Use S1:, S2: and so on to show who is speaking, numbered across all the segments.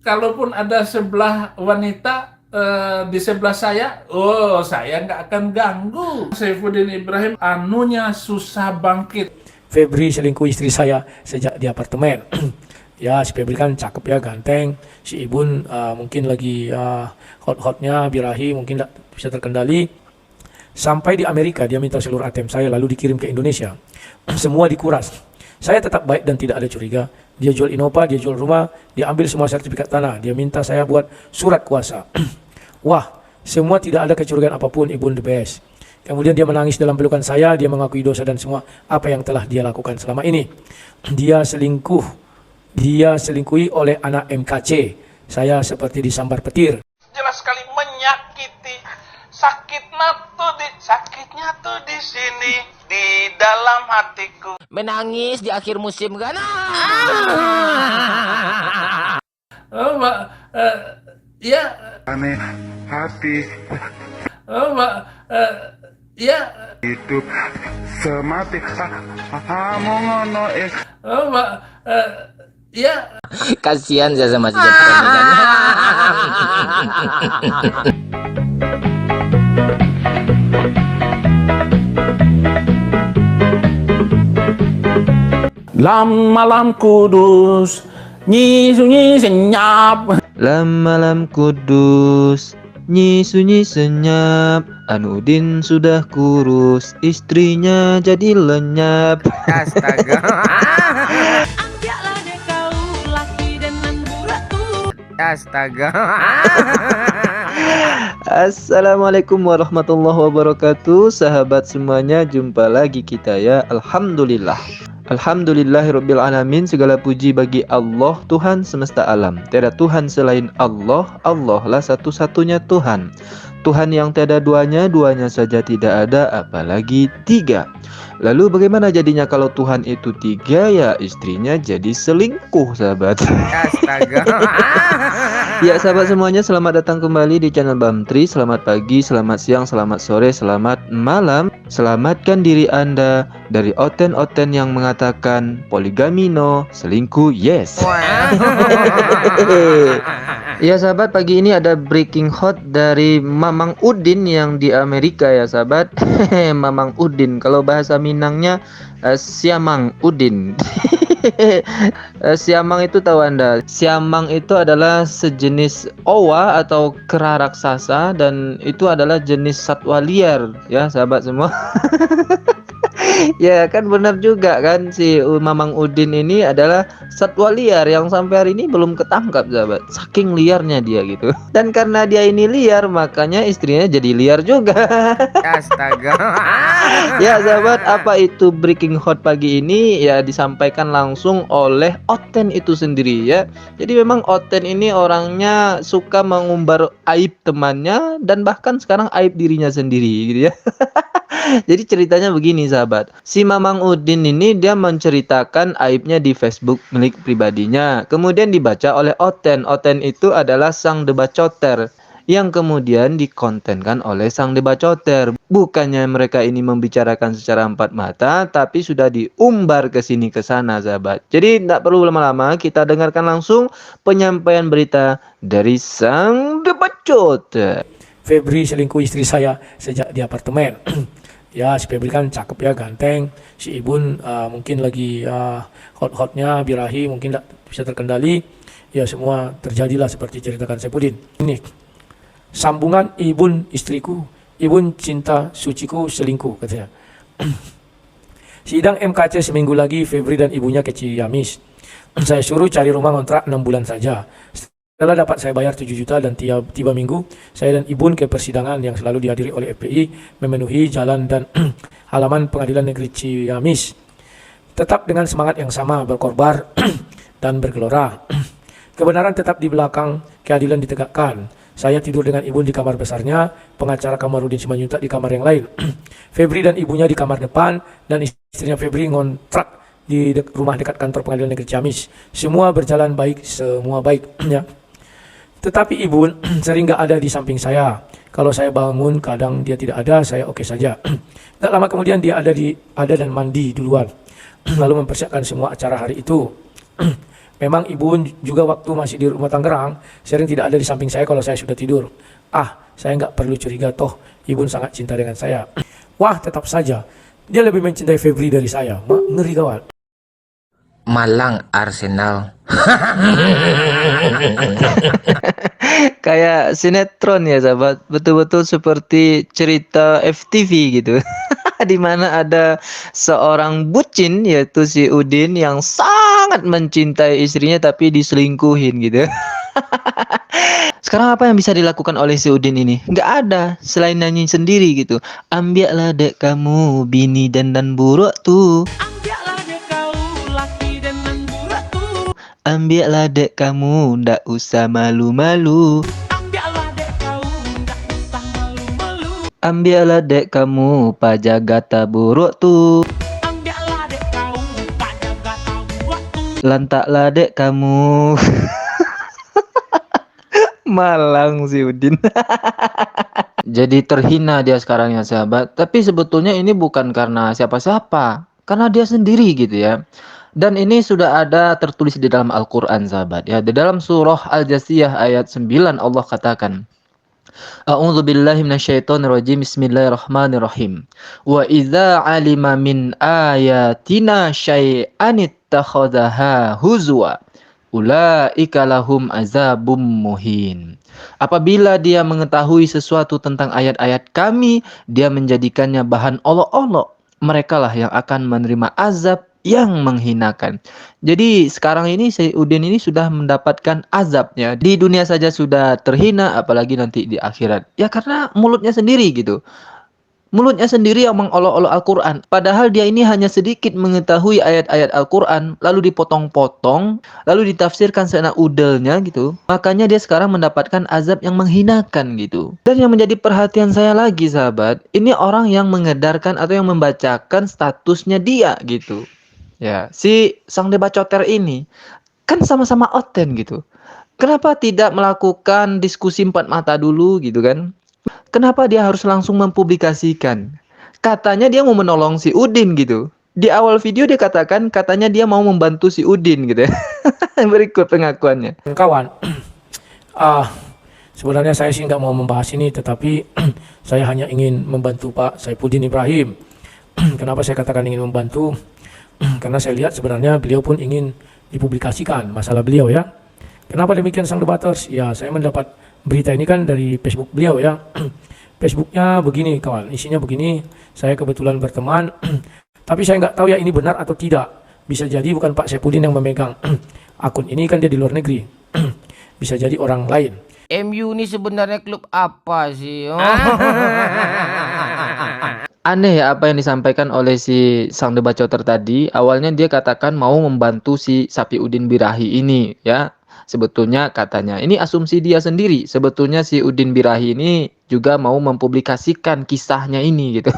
S1: kalaupun ada sebelah wanita di sebelah saya, saya nggak akan ganggu. Saifuddin Ibrahim anunya susah bangkit.
S2: Febri selingkuh istri saya sejak di apartemen. Ya, si Febri kan cakep ya, ganteng. Si Ibun mungkin lagi hot-hotnya, birahi, mungkin tak bisa terkendali. Sampai di Amerika dia minta seluruh ATM saya lalu dikirim ke Indonesia. Semua dikuras. Saya tetap baik dan tidak ada curiga. Dia jual Innova, dia jual rumah, dia ambil semua sertifikat tanah. Dia minta saya buat surat kuasa. Wah, semua tidak ada kecurigaan apapun, Ibun the best. Kemudian dia menangis dalam pelukan saya, dia mengakui dosa dan semua apa yang telah dia lakukan selama ini. Dia selingkuhi oleh anak MKC. Saya seperti disambar petir.
S1: Jelas sekali menyakiti. Sakitnya tuh di sini, di dalam hatiku.
S3: Menangis di akhir musim kan?
S1: Mbak, ya.
S4: Aneh hati
S1: Mbak, ya.
S4: hidup semati kamu ngono
S1: Mbak, ya.
S3: Kasihan saya sama si Jepang kan.
S1: Malam kudus, nyi senyap.
S5: Malam kudus, sunyi senyap. Anudin sudah kurus, istrinya jadi lenyap.
S3: Astaga. Astaga.
S5: Assalamualaikum warahmatullahi wabarakatuh. Sahabat semuanya, jumpa lagi kita ya. Alhamdulillah. Alhamdulillahirabbil alamin. Segala puji bagi Allah, Tuhan semesta alam. Tiada Tuhan selain Allah. Allah lah satu-satunya Tuhan. Tuhan yang tiada duanya, duanya saja tidak ada, apalagi tiga. Lalu bagaimana jadinya kalau Tuhan itu tiga? Ya istrinya jadi selingkuh, sahabat.
S3: Astaga.
S5: Ya sahabat semuanya, selamat datang kembali di channel Bamtri. Selamat pagi, selamat siang, selamat sore, selamat malam. Selamatkan diri Anda dari oten-oten yang mengatakan poligami no, selingkuh yes. Ya sahabat, pagi ini ada breaking hot dari Mamang Udin yang di Amerika ya sahabat. Mamang Udin, kalau bahasa Minangnya Siamang Udin. Siamang itu tahu Anda? Siamang itu adalah sejenis owa atau kera raksasa dan itu adalah jenis satwa liar ya sahabat semua. Ya kan benar juga kan, si Mamang Udin ini adalah satwa liar yang sampai hari ini belum ketangkap sahabat. Saking liarnya dia gitu. Dan karena dia ini liar, makanya istrinya jadi liar juga.
S3: Astaga.
S5: Ya sahabat, apa itu breaking hot pagi ini? Ya disampaikan langsung oleh Oten itu sendiri ya. Jadi memang Oten ini orangnya suka mengumbar aib temannya dan bahkan sekarang aib dirinya sendiri gitu ya. Jadi ceritanya begini sahabat, si Mamang Udin ini dia menceritakan aibnya di Facebook milik pribadinya, kemudian dibaca oleh Oten. Oten itu adalah sang debacoter yang kemudian dikontenkan oleh sang debacoter. Bukannya mereka ini membicarakan secara empat mata, tapi sudah diumbar ke sini ke sana sahabat. Jadi tidak perlu lama-lama, kita dengarkan langsung penyampaian berita dari sang debacoter.
S2: Febri selingkuh istri saya sejak di apartemen. Ya, si Febri kan cakep ya, ganteng. Si Ibun mungkin lagi hot-hotnya, birahi, mungkin tak bisa terkendali. Ya, semua terjadilah seperti ceritakan Saifuddin. Ini sambungan Ibun istriku, Ibun cinta suciku selingkuh katanya. Sidang MKC seminggu lagi, Febri dan ibunya ke Ciamis. Saya suruh cari rumah kontrak 6 bulan saja. Setelah dapat saya bayar 7 juta dan tiba minggu, saya dan Ibun ke persidangan yang selalu dihadiri oleh FPI, memenuhi jalan dan halaman pengadilan negeri Ciamis. Tetap dengan semangat yang sama, berkorbar dan bergelora. Kebenaran tetap di belakang, keadilan ditegakkan. Saya tidur dengan Ibun di kamar besarnya, pengacara Kamarudin Simanjuntak di kamar yang lain. Febri dan ibunya di kamar depan, dan istrinya Febri ngontrak di rumah dekat kantor pengadilan negeri Ciamis. Semua berjalan baik, semua baik ya. Tetapi Ibun sering gak ada di samping saya. Kalau saya bangun, kadang dia tidak ada, saya oke saja. Tak lama kemudian dia ada dan mandi duluan. Lalu mempersiapkan semua acara hari itu. Memang Ibu juga waktu masih di rumah Tangerang, sering tidak ada di samping saya kalau saya sudah tidur. Saya nggak perlu curiga, toh Ibu sangat cinta dengan saya. Wah, tetap saja, dia lebih mencintai Febri dari saya. Ngeri kawan.
S3: Malang Arsenal.
S5: Kayak sinetron ya sahabat, betul-betul seperti cerita FTV gitu. Di mana ada seorang bucin yaitu si Udin yang sangat mencintai istrinya tapi diselingkuhin gitu. Sekarang apa yang bisa dilakukan oleh si Udin ini? Nggak ada selain nyanyi sendiri gitu. Ambillah dek kamu bini dan buruk tuh. Ambillah dek kamu, ndak usah malu-malu. Ambillah dek kamu, pajagata buruk tuh. Lantaklah dek kamu. Malang si Udin. Jadi terhina dia sekarang ya sahabat. Tapi sebetulnya ini bukan karena siapa-siapa, karena dia sendiri gitu ya. Dan ini sudah ada tertulis di dalam Al-Quran sahabat ya. Di dalam surah Al-Jasiyah ayat 9 Allah katakan, A'udzu billahi minasyaitonir rajim. Bismillahirrahmanirrahim. Wa idza 'alima min ayatina syai'an ittakhadhaha huzwa. Ulaika lahum azabum muhin. Apabila dia mengetahui sesuatu tentang ayat-ayat kami, dia menjadikannya bahan olok-olok. Merekalah yang akan menerima azab yang menghinakan. Jadi sekarang ini si Udin ini sudah mendapatkan azabnya. Di dunia saja sudah terhina, apalagi nanti di akhirat. Ya karena mulutnya sendiri gitu. Mulutnya sendiri yang mengolok-olok Al-Quran. Padahal dia ini hanya sedikit mengetahui ayat-ayat Al-Quran, lalu dipotong-potong, lalu ditafsirkan seenak udelnya gitu. Makanya dia sekarang mendapatkan azab yang menghinakan gitu. Dan yang menjadi perhatian saya lagi sahabat, ini orang yang mengedarkan atau yang membacakan statusnya dia gitu. Ya, si sang debacoter ini kan sama-sama oten gitu. Kenapa tidak melakukan diskusi empat mata dulu gitu kan? Kenapa dia harus langsung mempublikasikan? Katanya dia mau menolong si Udin gitu. Di awal video dia katakan katanya dia mau membantu si Udin gitu. Berikut pengakuannya.
S2: Kawan, sebenarnya saya sih nggak mau membahas ini, tetapi saya hanya ingin membantu Pak Saifuddin Ibrahim. Kenapa saya katakan ingin membantu? Karena saya lihat sebenarnya beliau pun ingin dipublikasikan masalah beliau ya. Kenapa demikian sang debaters? Ya, saya mendapat berita ini kan dari Facebook beliau ya. Facebooknya begini kawan, isinya begini. Saya kebetulan berteman, tapi saya nggak tahu ya ini benar atau tidak. Bisa jadi bukan Pak Saifuddin yang memegang akun ini, kan dia di luar negeri. Bisa jadi orang lain.
S3: MU ini sebenarnya klub apa sih?
S5: Aneh ya apa yang disampaikan oleh si sang debacoter tadi. Awalnya dia katakan mau membantu si Sapi Udin Birahi ini ya. Sebetulnya katanya, ini asumsi dia sendiri. Sebetulnya si Udin Birahi ini juga mau mempublikasikan kisahnya ini gitu.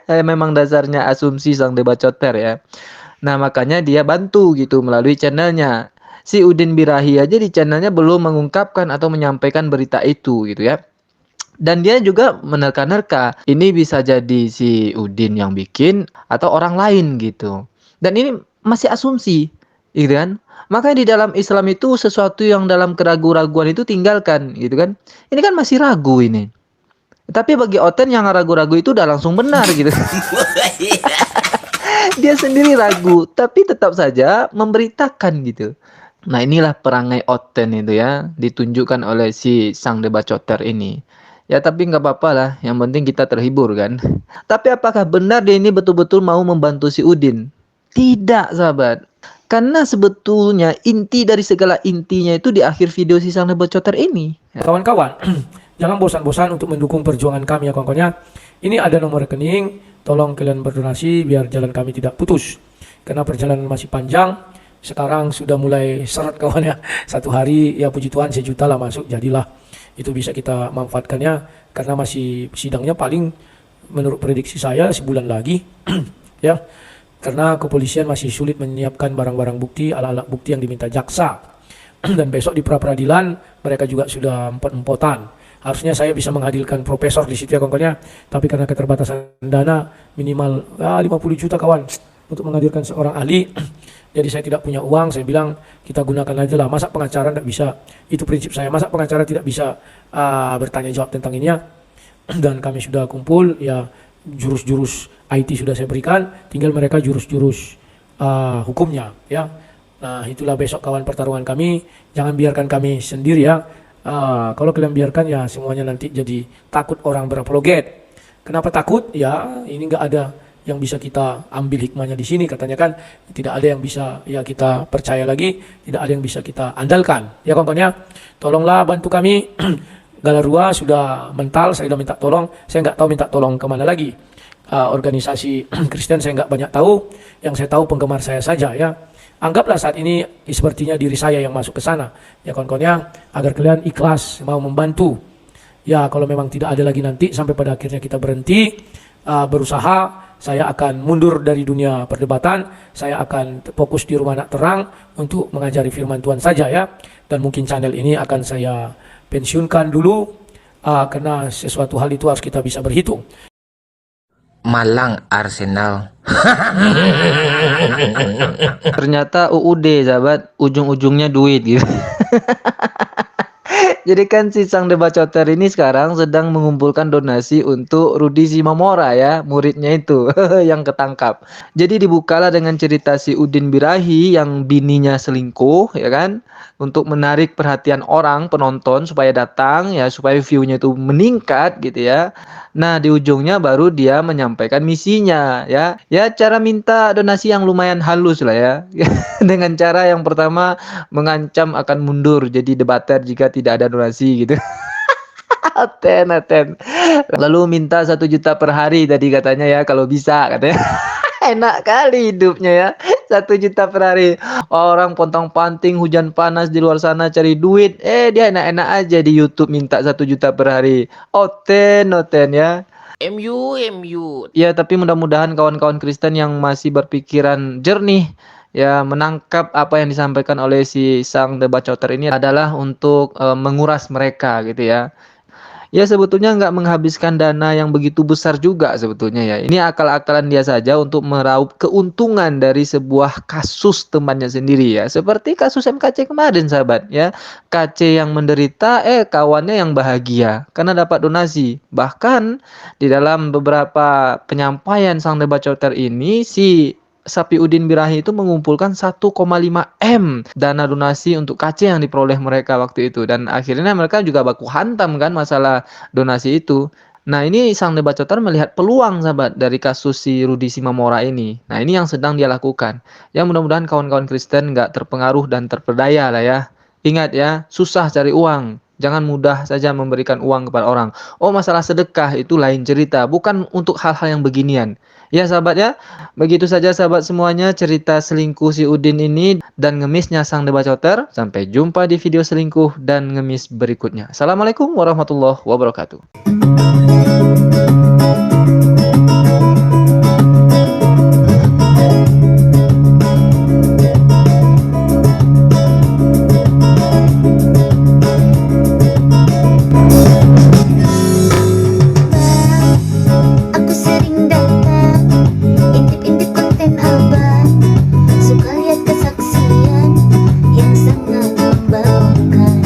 S5: Memang dasarnya asumsi sang debacoter ya. Nah makanya dia bantu gitu melalui channelnya. Si Udin Birahi aja di channelnya belum mengungkapkan atau menyampaikan berita itu gitu ya. Dan dia juga menerka-nerka ini bisa jadi si Udin yang bikin atau orang lain gitu. Dan ini masih asumsi, gitu kan? Makanya di dalam Islam itu sesuatu yang dalam keraguan-raguan itu tinggalkan, gitu kan? Ini kan masih ragu ini. Tapi bagi Oten yang ragu-ragu itu udah langsung benar gitu. Dia sendiri ragu, tapi tetap saja memberitakan gitu. Nah inilah perangai Oten itu ya, ditunjukkan oleh si sang debacoter ini. Ya tapi nggak apa-apa lah, yang penting kita terhibur kan. Tapi apakah benar dia ini betul-betul mau membantu si Udin? Tidak sahabat. Karena sebetulnya inti dari segala intinya itu di akhir video si sang debacoter ini.
S2: Kawan-kawan, jangan bosan-bosan untuk mendukung perjuangan kami ya kawan-kawannya. Ini ada nomor rekening, tolong kalian berdonasi biar jalan kami tidak putus. Karena perjalanan masih panjang, sekarang sudah mulai seret kawan ya. Satu hari ya puji Tuhan 1 juta lah masuk, jadilah. Itu bisa kita manfaatkannya karena masih sidangnya paling menurut prediksi saya sebulan lagi ya, karena kepolisian masih sulit menyiapkan barang-barang bukti, alat-alat bukti yang diminta jaksa. Dan besok di pra-peradilan mereka juga sudah empot-empotan. Harusnya saya bisa menghadirkan profesor di situ ya kawan-kawannya, tapi karena keterbatasan dana minimal 50 juta kawan. untuk menghadirkan seorang ahli. Jadi saya tidak punya uang, saya bilang kita gunakan aja lah. Masa pengacara tidak bisa? Itu prinsip saya. Masa pengacara tidak bisa bertanya jawab tentang ini ya? Dan kami sudah kumpul, ya jurus-jurus IT sudah saya berikan, tinggal mereka jurus-jurus hukumnya ya. Nah itulah besok kawan pertarungan kami. Jangan biarkan kami sendiri ya. Kalau kalian biarkan ya semuanya nanti jadi takut orang berapologet. Kenapa takut? Ya ini nggak ada yang bisa kita ambil hikmahnya di sini, katanya kan tidak ada yang bisa ya kita percaya lagi, tidak ada yang bisa kita andalkan. Ya kawan-kawan ya, tolonglah bantu kami. Galarua sudah mental, saya sudah minta tolong, saya nggak tahu minta tolong kemana lagi. Organisasi Kristen saya nggak banyak tahu, yang saya tahu penggemar saya saja ya. Anggaplah saat ini sepertinya diri saya yang masuk ke sana. Ya kawan-kawan ya, agar kalian ikhlas mau membantu. Ya kalau memang tidak ada lagi nanti sampai pada akhirnya kita berhenti berusaha, saya akan mundur dari dunia perdebatan, saya akan fokus di rumah anak terang untuk mengajari firman Tuhan saja ya. Dan mungkin channel ini akan saya pensiunkan dulu karena sesuatu hal itu harus kita bisa berhitung.
S3: Malang Arsenal.
S5: Ternyata UUD sahabat, ujung-ujungnya duit gitu. Jadi kan si sang debacoter ini sekarang sedang mengumpulkan donasi untuk Rudi Simamora ya, muridnya itu yang ketangkap. Jadi dibukalah dengan cerita si Udin Birahi yang bininya selingkuh ya kan, untuk menarik perhatian orang penonton supaya datang ya, supaya view-nya itu meningkat gitu ya. Nah di ujungnya baru dia menyampaikan misinya ya. Ya cara minta donasi yang lumayan halus lah ya. Dengan cara yang pertama mengancam akan mundur jadi debater jika tidak ada donasi gitu. Aten. Lalu minta 1 juta per hari tadi katanya ya, kalau bisa katanya. Enak kali hidupnya ya, 1 juta per hari. Orang pontang-panting hujan panas di luar sana cari duit, dia enak-enak aja di YouTube minta 1 juta per hari. Oten ya.
S3: MU.
S5: Ya tapi mudah-mudahan kawan-kawan Kristen yang masih berpikiran jernih ya, menangkap apa yang disampaikan oleh si sang debacoter ini adalah untuk menguras mereka gitu ya. Ya sebetulnya nggak menghabiskan dana yang begitu besar juga sebetulnya ya. Ini akal-akalan dia saja untuk meraup keuntungan dari sebuah kasus temannya sendiri ya. Seperti kasus MKC kemarin sahabat ya. KC yang menderita, kawannya yang bahagia karena dapat donasi. Bahkan di dalam beberapa penyampaian sang debacoter ini, si Sapi Udin Birahi itu mengumpulkan 1,5 M dana donasi untuk KC yang diperoleh mereka waktu itu. Dan akhirnya mereka juga baku hantam kan masalah donasi itu. Nah ini sang debacoter melihat peluang sahabat dari kasus si Rudi Simamora ini. Nah ini yang sedang dia lakukan. Ya mudah-mudahan kawan-kawan Kristen nggak terpengaruh dan terperdaya lah ya. Ingat ya, susah cari uang. Jangan mudah saja memberikan uang kepada orang. Oh masalah sedekah itu lain cerita, bukan untuk hal-hal yang beginian. Ya sahabat ya, begitu saja sahabat semuanya cerita selingkuh si Udin ini dan ngemisnya sang debacoter. Sampai jumpa di video selingkuh dan ngemis berikutnya. Assalamualaikum warahmatullahi wabarakatuh.
S6: Aku sering datang, intip-intip konten abang, suka lihat kesaksian yang sangat membanggakan.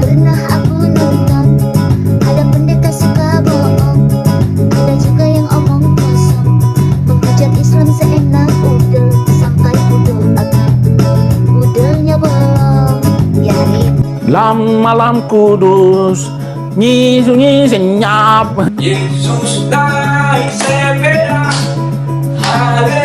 S6: Pernah aku nonton, ada pendeta suka bohong, ada juga yang omong kosong, menghujat Islam seenak udel, sampai kudoakan udelnya bolong. Ya
S1: Lam malam kudus, nyi senyap.
S7: Yesus naik sepeda, haleluya.